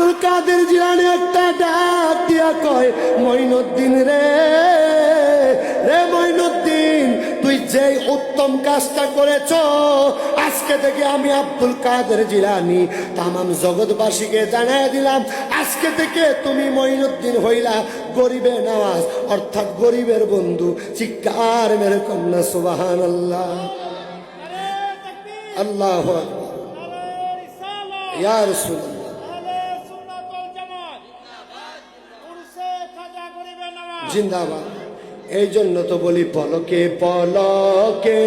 আব্দুল কাদের জিলানী একটা ডাক দিয়া কয়, মঈনুদ্দিন রে, রে মঈনুদ্দিন, তুই যেই উত্তম কাজটা করেছ, আজকে থেকে আমি আব্দুল কাদের জিলানী তামাম জগৎবাসীকে জানাই দিলাম, আজকে থেকে তুমি মঈনুদ্দিন হইলা গরিবে নওয়াজ, অর্থাৎ গরিবের বন্ধু। চিৎকার মেরে কন্যা সুবহানাল্লাহ, আল্লাহু আকবার, ইয়া রাসূলুল্লাহ। জিন্দাবাদ। এই জন্য তো বলি, পলকে পলকে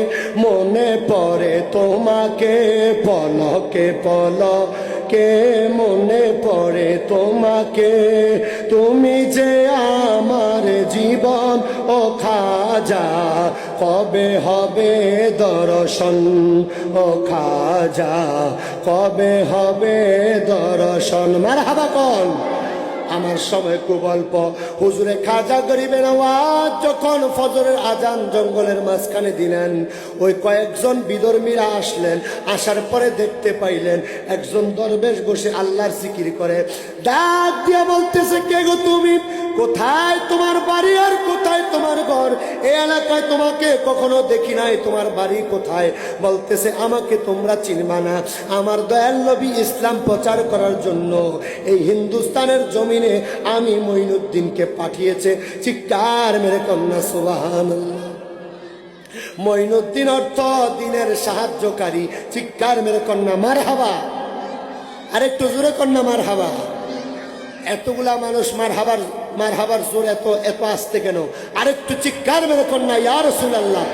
মনে পড়ে তোমাকে, পলকে পলকে মনে পড়ে তোমাকে, তুমি যে আমার জীবন ও খাজা, কবে হবে দর্শন ও খাজা, কবে হবে দর্শন। মারহাবা কোন। আমার সময় খুব অল্প। হুজুরে খাজা গরিবে নওয়াজ যখন ফজরের আজান জঙ্গলের মাঝখানে দিলেন, ওই কয়েকজন বিধর্মীরা আসলেন। আসার পরে দেখতে পাইলেন একজন দরবেশ বসে আল্লাহর জিকির করে, ডাক দিয়া বলতেছে, কে গো তুমি? কোথায় তোমার বাড়ি আর কোথায় তোমার ঘর? এই এলাকায় তোমাকে কখনো দেখি নাই, তোমার বাড়ি কোথায়? বলতেছে, আমাকে তোমরা চিনবা না, আমার দয়াল নবী ইসলাম প্রচার করার জন্য এই হিন্দুস্তানের জমিনে আমি মঈনুদ্দিনকে পাঠিয়েছে। চিৎকার মেরে কন্যা সুবহানাল্লাহ। মঈনুদ্দিন অর্থ দিনের সাহায্যকারী। চিৎকার মেরে কন্যা মারহাবা, আরেকটু জোরে কন্যা মারহাবা। এতগুলা মানুষ মারহাবার জোর এত এত আসতে কেন? আরেকটু চিৎকার মেরে কন্যা ইয়া রাসূলুল্লাহ।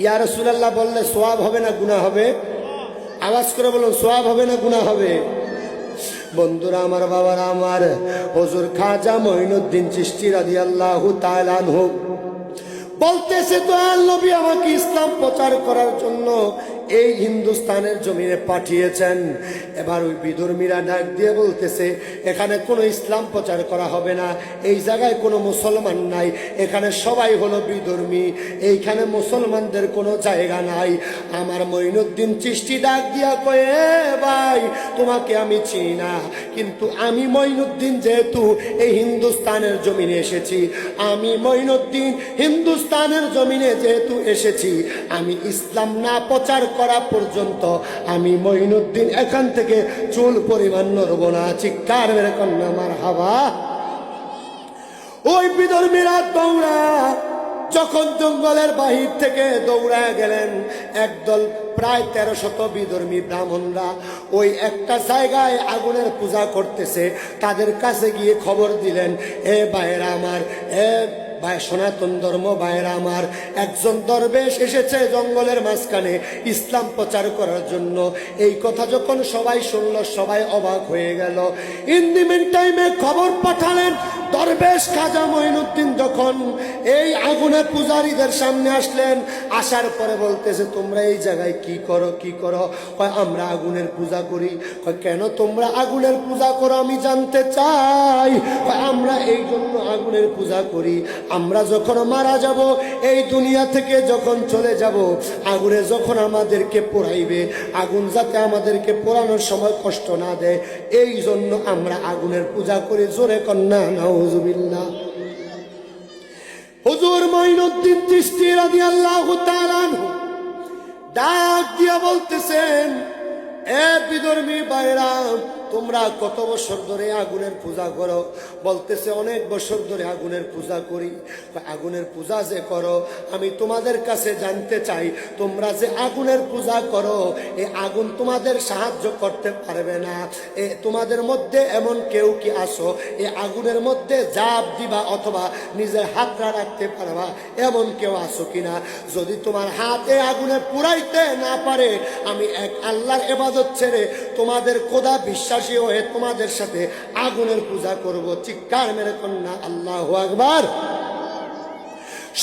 ইয়া রাসূলুল্লাহ বললে সওয়াব হবে না গুনাহ হবে? আওয়াজ করে বলুন, সওয়াব হবে না গুনাহ হবে? বন্ধুরা আমার, বাবারা আমার, হুজুর খাজা মঈনুদ্দিন চিশতি রাদিয়াল্লাহু তাআলা আনহু বলতেছে, দয়াল নবী আমাকে ইসলাম প্রচার করার জন্য এই হিন্দুস্তানের জমিনে পাঠিয়েছেন। এবার ওই বিধর্মীরা ডাক দিয়ে বলতেছে, এখানে কোনো ইসলাম প্রচার করা হবে না, এই জায়গায় কোনো মুসলমান নাই, এখানে সবাই হলো বিধর্মী, এইখানে মুসলমানদের কোনো জায়গা নাই। আমার মঈনুদ্দিন চিশতি ডাক দিয়া কয়ে, ভাই তোমাকে আমি চিনি না, কিন্তু আমি মঈনুদ্দিন যেহেতু এই হিন্দুস্তানের জমিনে এসেছি, আমি মঈনুদ্দিন হিন্দুস্তানের জমিনে যেহেতু এসেছি, আমি ইসলাম না প্রচার করা পর্যন্ত আমি মঈনুদ্দিন এখান থেকে চুল পরিমাণ নড়ব না। চিৎকার মেরে কন্যা মারহাবা। ওই বিধর্মীরা দৌড়া যখন জঙ্গলের বাহির থেকে দৌড়া গেলেন, একদল প্রায় 1300 বিধর্মী ব্রাহ্মণরা ওই একটা জায়গায় আগুনের পূজা করতেছে। তাদের কাছে গিয়ে খবর দিলেন, এ ভাইয়েরা আমার, এ ভাই সনাতন ধর্ম ভাইয়েরা আমার, একজন দরবেশ এসেছে জঙ্গলের মাঝখানে ইসলাম প্রচার করার জন্য। এই কথা যখন সবাই শুনল, সবাই অবাক হয়ে গেল। ইন দি মিন টাইমে খবর পাঠালেন, দরবেশ খাজা মঈনুদ্দিন যখন এই আগুনের পূজারীদের সামনে আসলেন, আসার পরে বলতেছে, তোমরা এই জায়গায় কি করো, কি করো? কয়, আমরা আগুনের পূজা করি। কয়, কেন তোমরা আগুনের পূজা করো আমি জানতে চাই। কয়, আমরা এই জন্য আগুনের পূজা করি, আমরা যখন মারা যাব, এই দুনিয়া থেকে যখন চলে যাব, আগুনে যখন আমাদেরকে পোড়াইবে, আগুন যাতে আমাদেরকে পোড়ানোর সময় কষ্ট না দেয়, এই জন্য আমরা আগুনের পূজা করি। জোরে কন্যা নাউজুবিল্লাহ। হুজুর মঈনুদ্দিন চিশতি রাদিয়াল্লাহু তাআলা আনহু ডাক দিয়া বলতেছেন, এ বিধর্মী ভাইরা, তোমরা কত বছর ধরে আগুনের পূজা করো? বলতেছে, অনেক বছর ধরে আগুনের পূজা করি। আগুনের পূজা যে করো, আমি তোমাদের কাছে জানতে চাই, তোমরা যে আগুনের পূজা করো, এই আগুন তোমাদের সাহায্য করতে পারবে না? তোমাদের মধ্যে এমন কেউ কি আসো এই আগুনের মধ্যে জাপ দিবা অথবা নিজের হাতটা রাখতে পারবা, এমন কেউ আসো কিনা? যদি তোমার হাতে আগুনে পুরাইতে না পারে, আমি এক আল্লাহর ইবাদত ছেড়ে তোমাদের খোদা বিশ্বাসী হয়ে তোমাদের সাথে আগুনের পূজা করব। চিৎকার মেরে কন্যা আল্লাহু আকবার।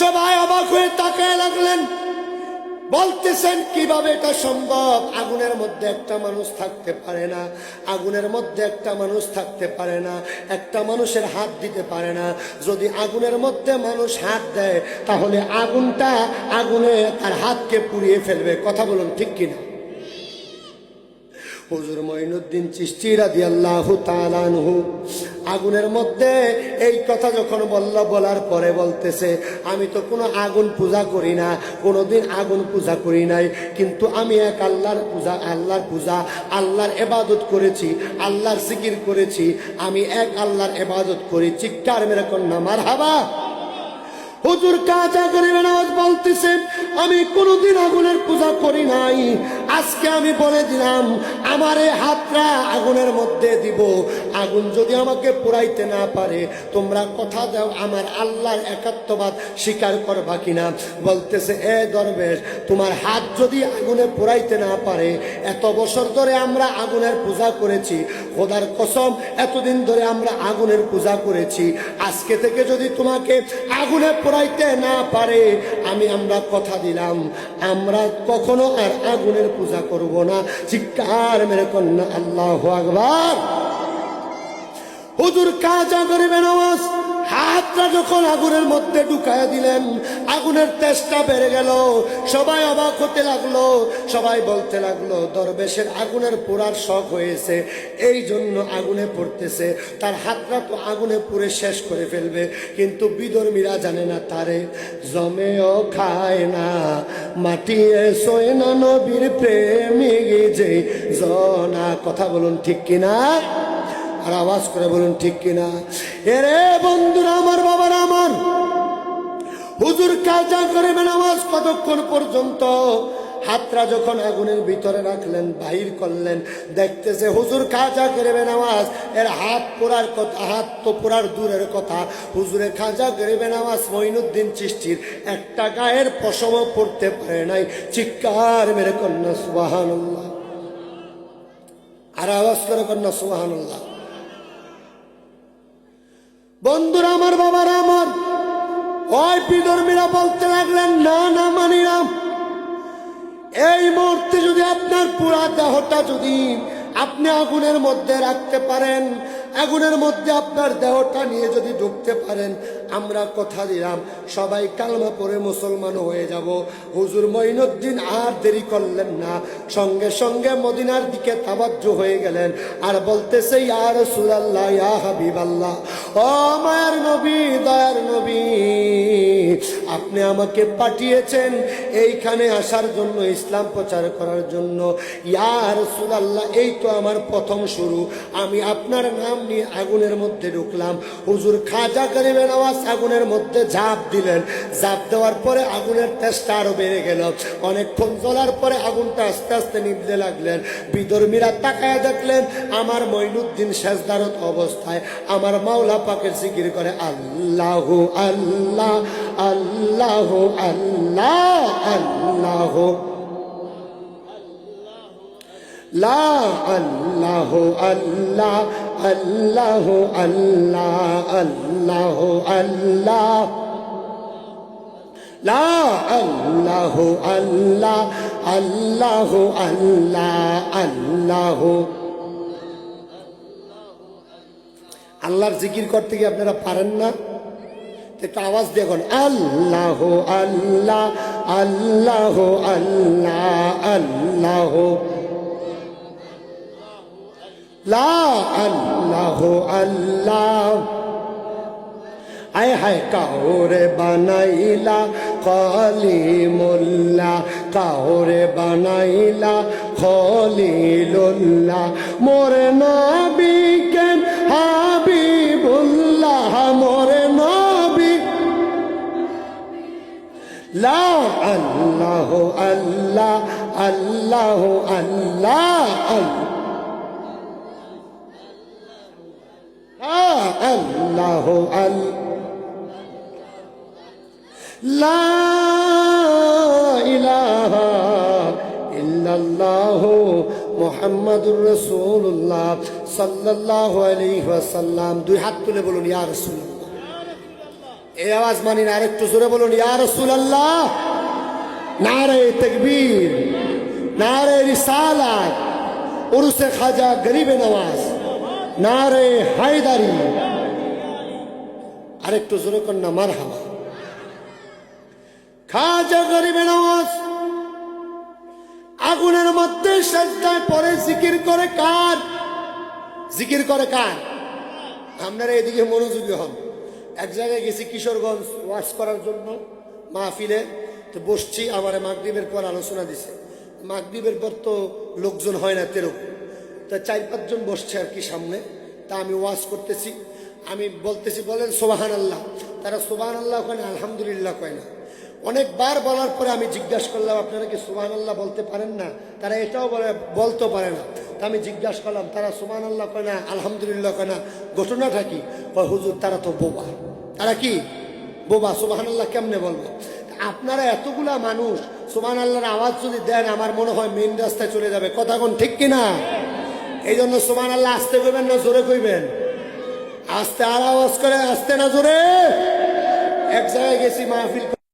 সবাই অবাক হয়ে তাকায় লাগলেন, বলতেছেন, কিভাবে এটা সম্ভব? আগুনের মধ্যে একটা মানুষ থাকতে পারে না, আগুনের মধ্যে একটা মানুষ থাকতে পারে না, একটা মানুষের হাত দিতে পারে না। যদি আগুনের মধ্যে মানুষ হাত দেয়, তাহলে আগুনটা আগুনে তার হাতকে পুড়িয়ে ফেলবে। কথা বলুন ঠিক কিনা? হুজুর মঈনুদ্দিন চিশতি রাদিয়াল্লাহু তাআলা আনহু আগুনের মধ্যে এই কথা যখন বলার পরে বলতেছে, আমি তো কোনো আগুন পূজা করি না, কোনোদিন আগুন পূজা করি নাই, কিন্তু আমি এক আল্লাহর পূজা আল্লাহর ইবাদত করেছি, আল্লাহর জিকির করেছি, আমি এক আল্লাহর ইবাদত করি। চিৎকার মেরে কন্যা মারহাবা। হুজুর কাজা গরিবে নওয়াজ বলতেছে, আমি কোনোদিন আগুনের পূজা করি নাই, আজকে আমি বলে দিলাম আমার এই হাতটা আগুনের মধ্যে দিব, আগুন যদি আমাকে পুরাইতে না পারে তোমরা কথা দাও আমার আল্লাহর একাত্মবাদ স্বীকার করবা কিনা। বলতেছে, এ দরবেশ, তোমার হাত যদি আগুনে পুরাইতে না পারে, এত বছর ধরে আমরা আগুনের পূজা করেছি, খোদার কসম এতদিন ধরে আমরা আগুনের পূজা করেছি, আজকে থেকে যদি তোমাকে আগুনে পুরাইতে না পারে, আমরা কথা দিলাম আমরা কখনো আর আগুনের পূজা করব না। চিৎকার মেরে কন্যা আল্লাহু আকবার। হুজুর কাজা গরিবে নওয়াজ হাতটা যখন আগুনের মধ্যে ঢুকায় দিলেন, আগুনের তেজটা বেড়ে গেল, সবাই অবাক হতে লাগলো, সবাই বলতে লাগলো দরবেশের আগুনের পোড়ার শখ হয়েছে, এই জন্য আগুনে পড়তেছে, তার হাতটা তো আগুনে পুড়ে শেষ করে ফেলবে। কিন্তু বিধর্মীরা জানে না তারে জমেও খায় না, মাটিয়ে শোয় না নবীর প্রেমিক যে জনা। কথা বলুন ঠিক কিনা, আর আওয়াজ করে বলুন ঠিক কিনা। এরে বন্ধুরা আমার, বাবারা আমার, হুজুর কাজা গরিবে নওয়াজ কতক্ষণ পর্যন্ত হাতটা যখন আগুনের ভিতরে রাখলেন, বাহির করলেন, দেখতেছে হুজুর কাজা গরিবে নওয়াজ এর হাত পোড়ার কথা, হাত তো পোড়ার দূরের কথা, হুজুরে কাজা গরিবে নওয়াজ মঈনুদ্দিন চিশতির একটা গায়ের পশমও পড়তে পারে নাই। চিৎকার মেরে কন্যা সুবহানাল্লাহ, আর আওয়াজ করে কন্যা সুবহানাল্লাহ। বন্ধুরা আমার, বাবারা আমার, ওই বিধর্মীরা বলতে লাগলেন, না না মানি না, এই মুহূর্তে যদি আপনার পুরা দেহটা যদি আপনি আগুনের মধ্যে রাখতে পারেন, আগুনের মধ্যে আপনার দেহটা নিয়ে যদি ঢুকতে পারেন, আমরা কথা দিলাম সবাই কালমা পড়ে মুসলমান হয়ে যাব। হুজুর মঈনুদ্দিন আর দেরি করলেন না, সঙ্গে সঙ্গে মদিনার দিকে তাওয়াজ্জু হয়ে গেলেন, আর বলতেছে, ইয়া রাসূলুল্লাহ, ইয়া হাবিবাল্লাহ, ও মায়ের নবী, দয়ার নবী, আপনি আমাকে পাঠিয়েছেন এইখানে আসার জন্য, ইসলাম প্রচার করার জন্য। ইয়া রাসূলুল্লাহ, এই তো আমার প্রথম শুরু, আমি আপনার নাম নিয়ে আগুনের মধ্যে ঢুকলাম। হুজুর খাজা গরিবে নওয়াজ আগুনের মধ্যে ঝাঁপ দিলেন, ঝাঁপ দেওয়ার পরে আগুনের তেজটা আরো বেড়ে গেল, অনেকক্ষণ জ্বলার পরে আগুনটা আস্তে আস্তে নিভতে লাগলেন। বিধর্মীরা তাকায় দেখলেন আমার মঈনুদ্দিন সেজদারত অবস্থায় আমার মাওলা পাকের জিকির করে, আল্লাহু আল্লাহ আল্লাহু আল্লাহ আল্লাহ লা আল্লাহ আল্লাহ আল্লাহ আল্লাহ আল্লাহ আল্লাহ লা আল্লাহ আল্লাহ আল্লাহ আল্লাহ আল্লাহ। আল্লাহর জিকির করতে গিয়ে আপনারা পারেন না? একটু আওয়াজ দিয়ে এখন, আল্লাহ আল্লাহ আল্লাহ আল্লাহ আল্লাহ লা আল্লাহ আল্লাহ। আয় হায় কাউরে বানাইলা কলিমুল্লাহ, কাউরে বানাইলা খলিলুল্লাহ, মোর নবীকে হাবিবুল্লাহ, মোর নবী। লা আল্লাহ আল্লাহ আল্লাহ আল্লাহ আল্লাহ আল্লাহ লা ইলাহা ইল্লাল্লাহু মুহাম্মাদুর রাসূলুল্লাহ সাল্লাল্লাহু আলাইহি ওয়াসাল্লাম। দুই হাত তুলে বলুন, ইয়া রাসূলুল্লাহ। এই আওয়াজ মানি না, আরেকটু জোরে বলুন, ইয়া রাসূলুল্লাহ। নারে তাকবীর, নারে রিসালাত, উরুসে খাজা গরিবে নওয়াজ, নারে হায়দারি। আরেকটু জোরে কন্যা মারহাবা। খাজা গরিবে নওয়াজ আগুনের মধ্যে সেজদায় পড়ে জিকির করে কার? জিকির করে কার? আপনারা এদিকে মনোযোগী হন। এক জায়গায় গেছি কিশোরগঞ্জ ওয়াজ করার জন্য মাহফিলে, তো বসছি, আমার মাগরিবের পর আলোচনা দিছে। মাগরিবের পর তো লোকজন হয় না তেরো, তা 4-5 জন বসছে আর কি সামনে। তা আমি ওয়াজ করতেছি, আমি বলতেছি বলেন সুবহান আল্লাহ, তারা সুবহান আল্লাহ কয় না, আলহামদুলিল্লাহ কয় না। অনেকবার বলার পরে আমি জিজ্ঞাসা করলাম আপনারা কি সুবহান আল্লাহ বলতে পারেন না? তারা এটাও বলতে পারে না। তা আমি জিজ্ঞাসা করলাম তারা সুবহান আল্লাহ কয় না, আলহামদুলিল্লাহ কয় না, ঘটনাটা কি? কয় হুজুর তারা তো বোবা। তারা কি বোবা? সুবহান আল্লাহ কেমনে বলবো? আপনারা এতগুলা মানুষ সুবহান আল্লাহর আওয়াজ যদি দেন, আমার মনে হয় মেইন রাস্তায় চলে যাবে। কথা কোন ঠিক কিনা? এই জন্য সুবহান আল্লাহ আস্তে কইবেন না জোরে কইবেন? আস্তে। আর আওয়াজ করে আস্তে না জোরে? এক জায়গায় গেছি মাহফিল